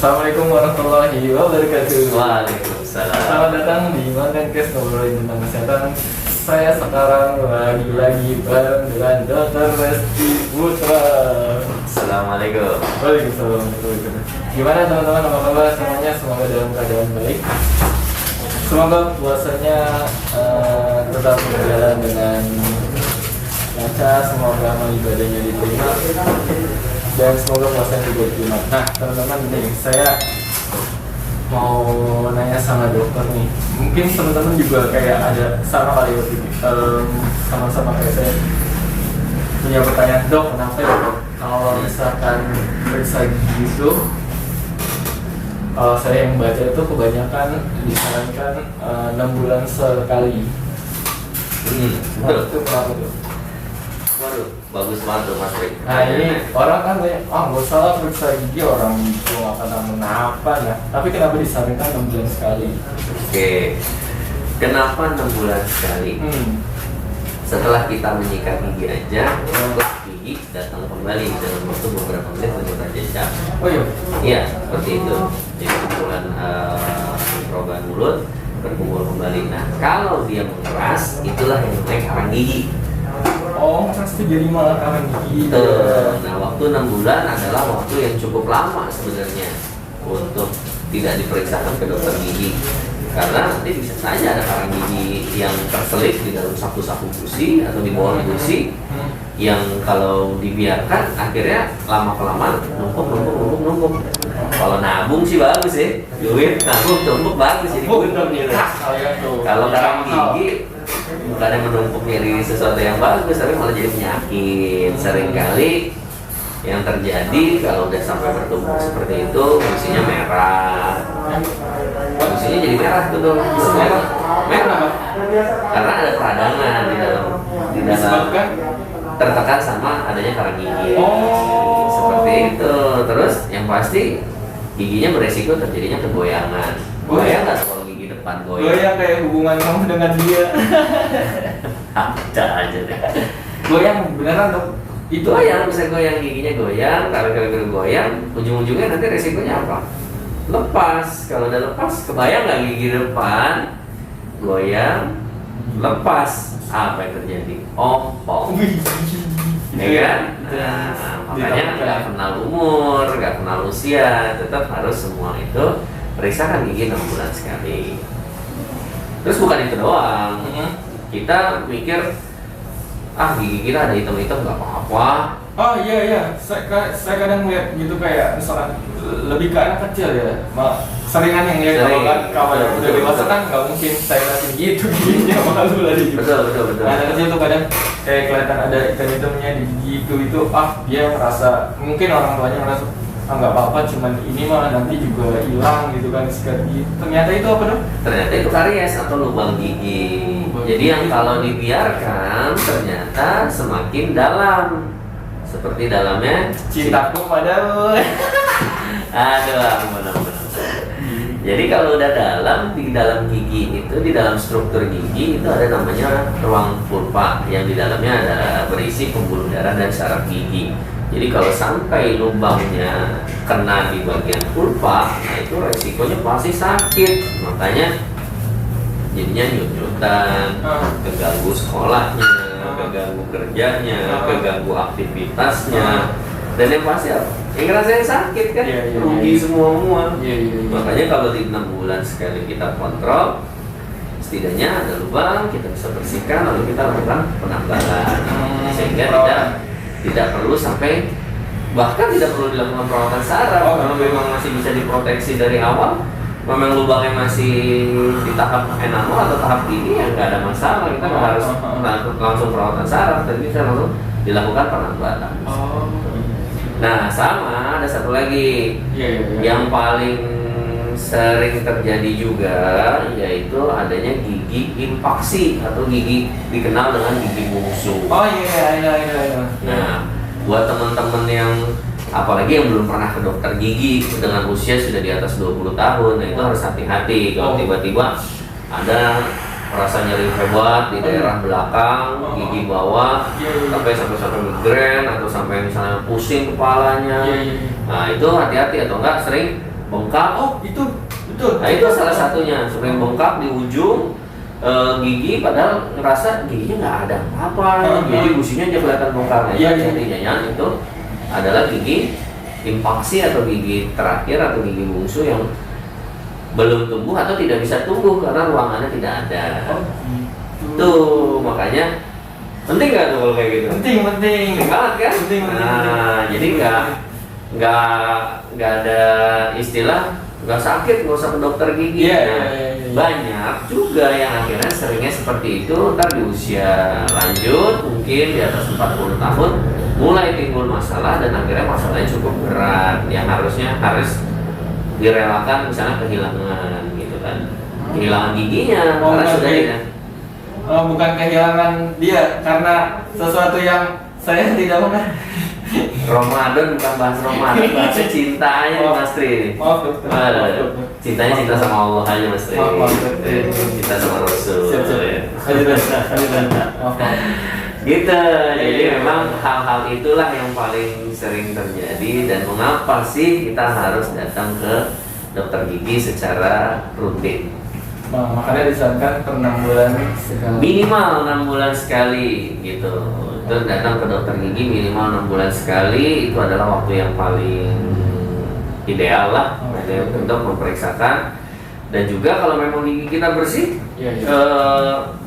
Assalamualaikum warahmatullahi wabarakatuh. Waalaikumsalam. Selamat datang di Kontenkes ngobrolin tentang kesehatan. Saya sekarang lagi bareng dengan Dr. Resti Putra. Assalamualaikum. Waalaikumsalam warahmatullahi wabarakatuh. Gimana teman-teman, apa kabar semuanya? Semoga dalam keadaan baik. Semoga puasanya tetap berjalan dengan lancar. Semoga amal ibadahnya diterima dan semoga puasanya juga diterima. Nah teman-teman, nih saya mau nanya sama dokter nih. Mungkin teman-teman juga kayak ada sama kali waktu itu, sama-sama kayak saya punya pertanyaan, dok kenapa ya dok kalau misalkan periksa gigi itu, kalau saya yang baca itu kebanyakan disarankan 6 bulan sekali. Betul. Itu kenapa tuh? Waduh, bagus banget tuh Mas Rik. Nah ini orang kan banyak, nggak usah lah periksa gigi, orang itu nggak akan kenapa ya. Tapi kenapa disarankan 6 bulan sekali? Oke. Kenapa 6 bulan sekali? Setelah kita menyikat gigi aja, untuk gigi datang kembali dalam waktu beberapa menit beberapa jam. Oh iya. Iya, seperti itu. Jadi kumpulan mikroba mulut berkumpul kembali. Nah, kalau dia mengeras, itulah yang namanya karang gigi. Oh, pasti jadi malah karang gigi. Nah, waktu 6 bulan adalah waktu yang cukup lama sebenarnya untuk tidak diperiksakan ke dokter gigi, karena nanti bisa saja ada karang gigi yang terselip di dalam saku-saku gusi atau di bawah gusi yang kalau dibiarkan akhirnya lama-kelamaan numpuk. Kalau nabung sih bagus ya, duit nabung tumpuk bagus jadi gunung gitu. Kalau karang gigi bukan yang menumpuk jadi sesuatu yang bagus, tapi malah jadi penyakit. Seringkali yang terjadi kalau udah sampai bertumbuh seperti itu, fungsinya merah. Fungsinya jadi merah tuh dong. Merah. Karena ada peradangan di dalam tertekan sama adanya karang gigi. Seperti itu. Terus yang pasti giginya beresiko terjadinya kegoyangan. Goyang nggak kalau gigi depan goyang? Goyang kayak hubungan kamu dengan dia. Ada aja deh. Goyang beneran dok? Itu yang bisa goyang, giginya goyang. Kalau goyang, ujung-ujungnya nanti resikonya apa? Lepas. Kalau udah lepas, kebayang nggak gigi depan goyang, lepas, apa yang terjadi? Ompong. Ya kan? Nah, makanya nggak kenal umur, nggak kenal usia, tetap harus semua itu periksakan gigi 6 bulan sekali. Terus bukan itu doang, kita mikir gigi kita ada hitam-hitam nggak apa-apa. Oh iya, saya kadang lihat gitu kayak misalkan lebih ke anak kecil ya, seringan yang lihat kalau udah dewasa kan nggak mungkin saya kasih gitu giginya malu lah gitu. Betul. Nah, anak kecil tuh kadang kayak kelihatan ada hitam-hitamnya di gigi itu dia merasa, mungkin orang tuanya merasa nggak apa-apa, cuman ini mah nanti juga hilang gitu kan sikat gigi. Ternyata itu apa dong? Ternyata itu karies atau lubang gigi. Jadi yang kalau dibiarkan ternyata semakin dalam. Seperti dalamnya Cintaku padamu. Aduh, benar-benar. Jadi kalau udah dalam, di dalam gigi itu, di dalam struktur gigi itu ada namanya ruang pulpa yang di dalamnya ada berisi pembuluh darah dan saraf gigi. Jadi kalau sampai lubangnya kena di bagian pulpa, nah itu resikonya pasti sakit. Makanya jadinya nyut-nyutan, keganggu sekolahnya, keganggu kerjanya, keganggu aktivitasnya, dan yang pasti apa? Yang ngerasain sakit kan, rugi semua. Makanya kalau di 6 bulan sekali kita kontrol, setidaknya ada lubang, kita bisa bersihkan, lalu kita lakukan penambalan, sehingga tidak perlu sampai, bahkan tidak perlu dilakukan perawatan saraf. Kalau memang masih bisa diproteksi dari awal, memang lubangnya masih di tahap enamel atau tahap gigi, ya nggak ada masalah. Kita nggak harus langsung perawatan saraf, tapi bisa langsung dilakukan penambalan. Nah, sama ada satu lagi yang paling sering terjadi juga, yaitu adanya gigi impaksi atau gigi dikenal dengan gigi bungsu. Nah, buat teman-teman yang apalagi yang belum pernah ke dokter gigi dengan usia sudah di atas 20 tahun, nah itu harus hati-hati kalau tiba-tiba ada rasa nyeri hebat di daerah belakang, gigi bawah, sampai migrain atau sampai misalnya pusing kepalanya. Nah itu hati-hati, atau enggak sering bengkak. Oh itu betul. Nah itu salah satunya, sering bengkak di ujung gigi, padahal ngerasa giginya nggak ada apa, jadi gusinya aja kelihatan bengkak. Iya, iya. Intinya ya, itu adalah gigi impaksi atau gigi terakhir atau gigi bungsu yang belum tumbuh atau tidak bisa tumbuh karena ruangannya tidak ada. Oh, gitu. Tuh makanya penting nggak tuh kalau kayak gitu? Penting. Penting banget kan? Penting. Nah jadi nggak ada istilah nggak sakit nggak usah ke dokter gigi. Iya, Nah, iya. banyak juga yang akhirnya seringnya seperti itu, ntar di usia lanjut mungkin di atas 40 tahun mulai timbul masalah dan akhirnya masalahnya cukup berat yang harusnya harus direlakan, misalnya kehilangan gitu kan, kehilangan giginya karena sudah tidak. Oh, bukan kehilangan dia karena sesuatu yang saya tidak pernah. Ramadan bukan bahas Ramadan, bahasa cintanya nih Mas Tri. Maaf dokter. Cintanya cinta sama Allah aja Mas Tri. Maaf, dokter. Cinta sama Rasul. Siap. Maaf. Gitu. Jadi memang hal-hal itulah yang paling sering terjadi dan mengapa sih kita harus datang ke dokter gigi secara rutin. Makanya disarankan per 6 bulan sekali. Minimal 6 bulan sekali gitu. Terus datang ke dokter gigi minimal 6 bulan sekali, itu adalah waktu yang paling ideal lah untuk memeriksakan. Dan juga kalau memang gigi kita bersih,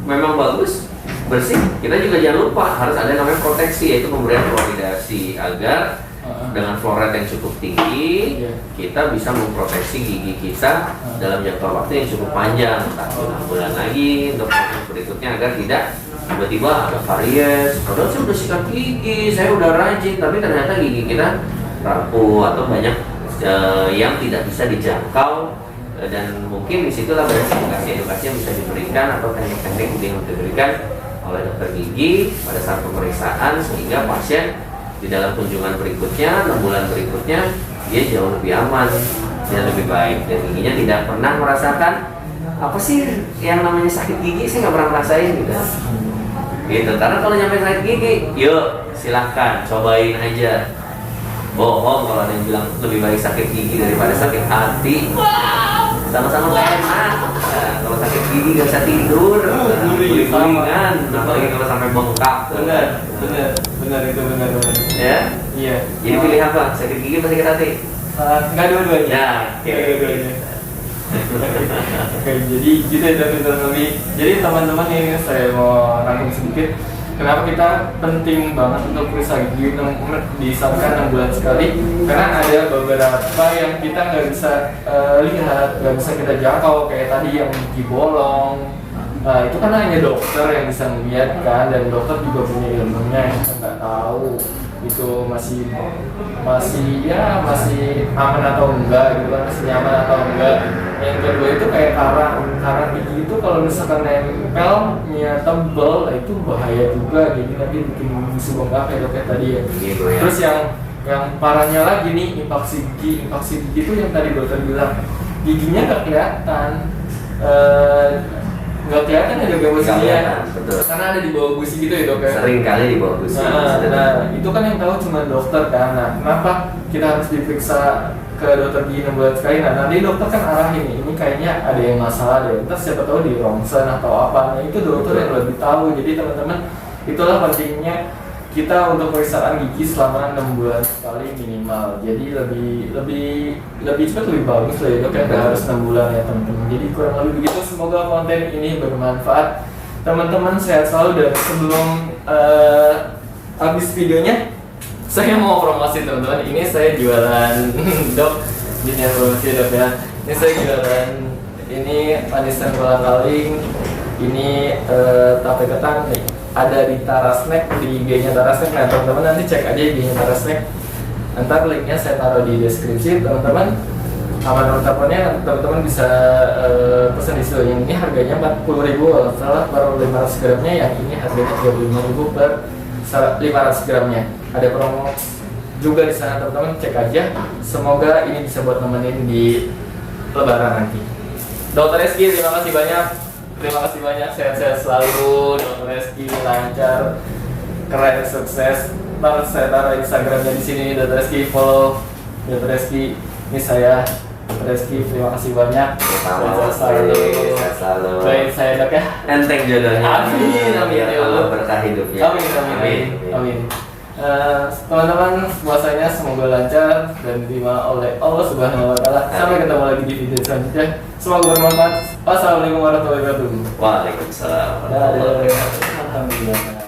memang bagus, bersih, kita juga jangan lupa harus ada namanya proteksi, yaitu pemberian fluoridasi agar dengan fluoride yang cukup tinggi kita bisa memproteksi gigi kita dalam jangka waktu yang cukup panjang, entah 6 bulan lagi untuk proses berikutnya, agar tidak tiba-tiba ada karies. Padahal saya udah sikat gigi, saya udah rajin, tapi ternyata gigi kita rapuh atau banyak yang tidak bisa dijangkau. Dan mungkin disitulah banyak edukasi yang bisa diberikan atau teknik-teknik yang diberikan oleh dokter gigi pada saat pemeriksaan, sehingga pasien di dalam kunjungan berikutnya, 6 bulan berikutnya, dia jauh lebih aman dan lebih baik, dan giginya tidak pernah merasakan apa sih yang namanya sakit gigi. Saya nggak pernah ngerasain gitu. Karena kalau nyampe sakit gigi, yuk silahkan cobain aja. Bohong kalau ada yang bilang lebih baik sakit gigi daripada sakit hati. Sama-sama gak enak. Nah, kalau sakit gigi gak bisa tidur, guling-gulingan, apalagi kalau sampai bengkak. Benar itu benar. Ya? Iya. Jadi pilih apa? Sakit gigi atau sakit hati? Enggak dua-duanya. Ya. Dua-duanya. Oke, jadi gitu ya lebih. Jadi teman-teman ini saya mau rangkum sedikit. Kenapa kita penting banget untuk periksa gigi disarankan 6 bulan sekali? Karena ada beberapa yang kita nggak bisa lihat, nggak bisa kita jangkau, kayak tadi yang gigi bolong. Nah, itu kan hanya dokter yang bisa melihat kan, dan dokter juga punya ilmunya yang kita nggak tahu itu masih aman atau enggak gitu kan, masih nyaman atau enggak. Yang kedua itu kayak karang gigi itu kalau misalkan nempelnya tebel, itu bahaya juga, jadi nanti bikin gusi bengkak kayak dokter tadi ya. Terus yang parahnya lagi nih, impaksi gigi itu yang tadi dokter bilang giginya nggak kelihatan. Nggak kelihatan ada gusinya, karena ada di bawah gusi gitu ya dok ya. Sering kali di bawah gusi. Nah, itu kan yang tahu cuma dokter kan. Nah, kenapa kita harus diperiksa ke dokter gigi 6 bulan sekali? Nah, nanti dokter kan arahin ini kayaknya ada yang masalah deh. Ntar siapa tahu di rongsen atau apa. Nah, itu dokter yang lebih tahu. Jadi teman-teman, itulah pentingnya kita untuk pemeriksaan gigi selama 6 bulan sekali minimal. Jadi lebih cepat, lebih bagus lah ya dok, kan nggak harus 6 bulan ya teman-teman. Jadi kurang lebih begitu. Semoga konten ini bermanfaat. Teman-teman sehat selalu, dan sebelum habis videonya saya mau promosi teman-teman. Ini saya jualan dok, ini yang promosi dok ya. Ini saya jualan ini manisan kolang-kaling, ini tape ketan nih. Ada di Tara Snack, di IG-nya Tara Snack. Nah teman-teman nanti cek aja IG-nya Tara Snack. Ntar linknya saya taruh di deskripsi teman-teman. Sama nomor teleponnya teman-teman bisa pesan di situ. Ini harganya 40.000 kalau salah per 500 gramnya. Yang ini harganya 35.000 per 500 gramnya. Ada promo juga di sana teman-teman, cek aja. Semoga ini bisa buat nemenin di Lebaran nanti. Dokter Reski, terima kasih banyak. Sehat-sehat selalu, Dokter Reski, lancar, keren, sukses. Ntar saya taruh Instagramnya di sini, Dokter Reski, follow Dokter Reski. Ini saya Reski, terima kasih banyak. Sama Sehat Mas selalu. Tri, sehat selalu. Doain saya dok ya. Enteng jodohnya. Amin, amin, Biar ya Allah Allah. berkah hidupnya. Amin, amin, amin. Amin. Teman-teman puasanya semoga lancar dan diterima oleh Allah Subhanahu wa taala. Sampai ketemu lagi di video selanjutnya. Semoga bermanfaat. Wassalamualaikum warahmatullahi wabarakatuh. Waalaikumsalam warahmatullahi wabarakatuh. Alhamdulillah.